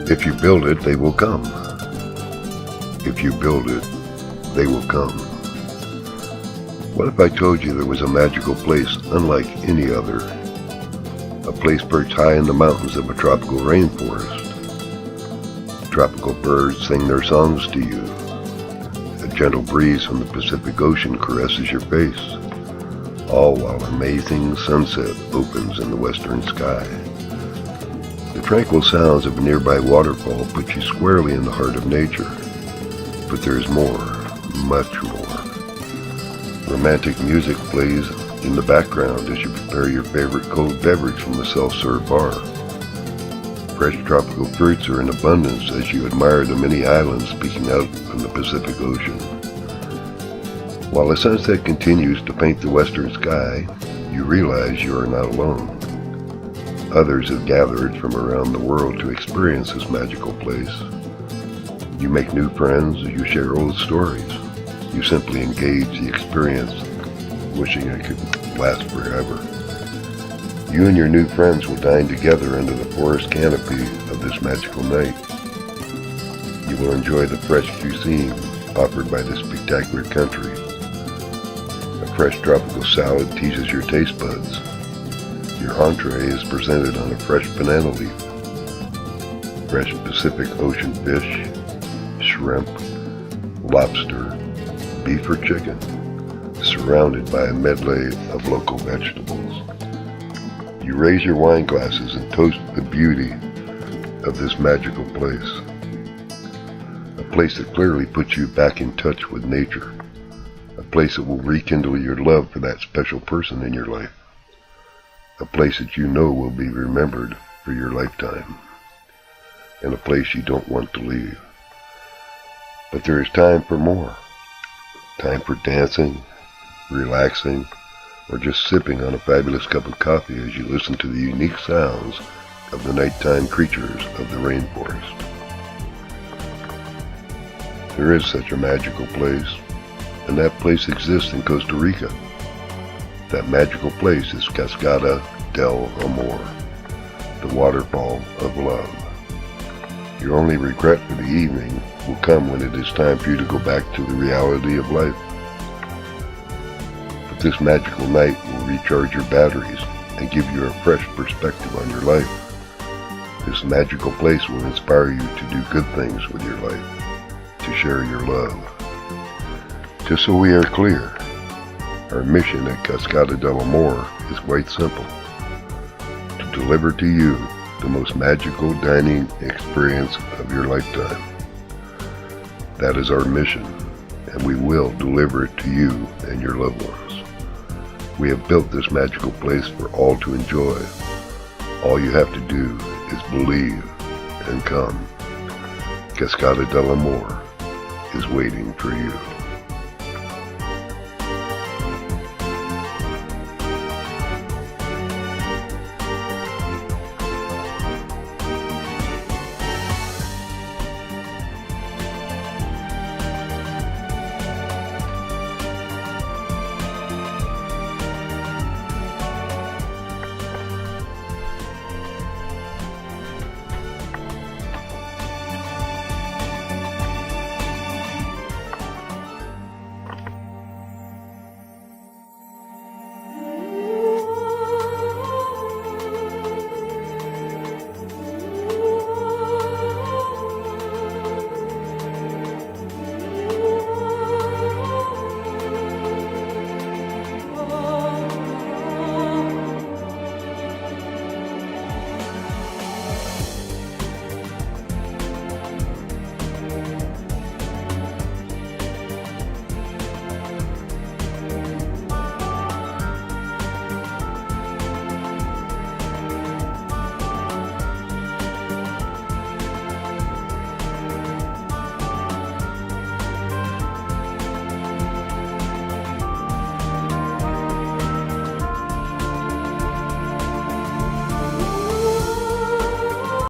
If you build it, they will come. If you build it, they will come. What if I told you there was a magical place unlike any other? A place perched high in the mountains of a tropical rainforest. Tropical birds sing their songs to you. A gentle breeze from the Pacific Ocean caresses your face, all while an amazing sunset opens in the western sky. The tranquil sounds of a nearby waterfall put you squarely in the heart of nature. But there is more, much more. Romantic music plays in the background as you prepare your favorite cold beverage from the self-serve bar. Fresh tropical fruits are in abundance as you admire the many islands peeking out from the Pacific Ocean. While the sunset continues to paint the western sky, you realize you are not alone. Others have gathered from around the world to experience this magical place. You make new friends, you share old stories. You simply engage the experience, wishing it could last forever. You and your new friends will dine together under the forest canopy of this magical night. You will enjoy the fresh cuisine offered by this spectacular country. A fresh tropical salad teases your taste buds. Your entree is presented on a fresh banana leaf. Fresh Pacific Ocean fish, shrimp, lobster, beef or chicken, surrounded by a medley of local vegetables. You raise your wine glasses and toast the beauty of this magical place. A place that clearly puts you back in touch with nature. A place that will rekindle your love for that special person in your life. A place that you know will be remembered for your lifetime. And a place you don't want to leave. But there is time for more. Time for dancing, relaxing, or just sipping on a fabulous cup of coffee as you listen to the unique sounds of the nighttime creatures of the rainforest. There is such a magical place, and that place exists in Costa Rica. That magical place is Cascada del Amor, the waterfall of love. Your only regret for the evening will come when it is time for you to go back to the reality of life. But this magical night will recharge your batteries and give you a fresh perspective on your life. This magical place will inspire you to do good things with your life, to share your love. Just so we are clear, our mission at Cascada del Amor is quite simple: to deliver to you the most magical dining experience of your lifetime. That is our mission, and we will deliver it to you and your loved ones. We have built this magical place for all to enjoy. All you have to do is believe and come. Cascada del Amor is waiting for you.